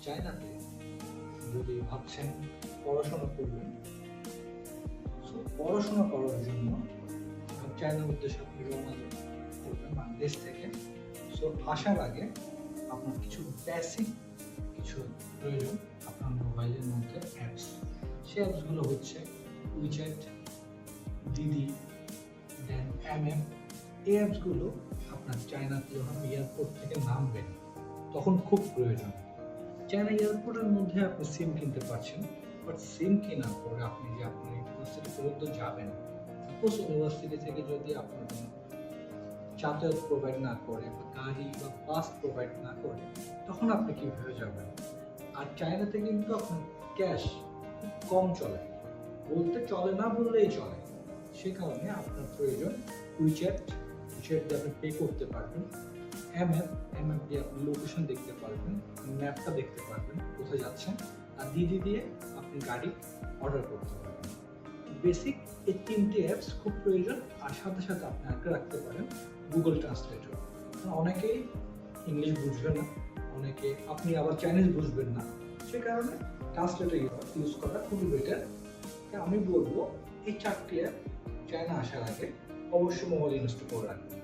চায়নাতে যদি ভাবছেন পড়াশোনা করবেন, সো পড়াশোনা করার জন্য চায়নার উদ্দেশ্যে আপনি রওনা করবেন বাংলাদেশ থেকে। সো আসার আগে আপনার কিছু বেসিক কিছু প্রয়োজন আপনার মোবাইলের মধ্যে অ্যাপস। সেই অ্যাপসগুলো হচ্ছে উইচ্যাট, দিদি, দেন এমএম। এই অ্যাপসগুলো আপনার চায়নাতে যখন এয়ারপোর্ট থেকে নামবেন তখন খুব প্রয়োজন। চায়না এয়ারপোর্টের মধ্যে আপনি সিম কিনতে পারছেন, বাট সিম কেনার পরে আপনি যে আপনার ইউনিভার্সিটি পর্যন্ত যাবেন, সাপোজ ইউনিভার্সিটি থেকে যদি আপনার যাতায়াত প্রোভাইড না করে বা গাড়ি বা বাস প্রোভাইড না করে, তখন আপনি কিভাবে যাবেন? আর চায়নাতে কিন্তু আপনার ক্যাশ খুব কম চলে, বলতে চলে না বললেই চলে। সে কারণে আপনার প্রয়োজন উইচ্যাট। উইচ্যাট দিয়ে আপনি পে করতে পারবেন। এমএফ দিয়ে আপনি লোকেশন দেখতে পারবেন, ম্যাপটা দেখতে পারবেন কোথায় যাচ্ছেন। আর দিদি দিয়ে আপনি গাড়ি অর্ডার করতে পারবেন। বেসিক এই তিনটি অ্যাপস খুব প্রয়োজন। আর সাথে সাথে আপনি আগে রাখতে পারেন গুগল ট্রান্সলেটর। অনেকেই ইংলিশ বুঝবে না, অনেকে আপনি আবার চাইনিজ বুঝবেন না, সে কারণে ট্রান্সলেটর ইউজ করা খুবই বেটার। আমি বলবো এই চারটি অ্যাপ চায়না আসার আগে অবশ্যই মোবাইল ইনস্টল করে রাখবেন।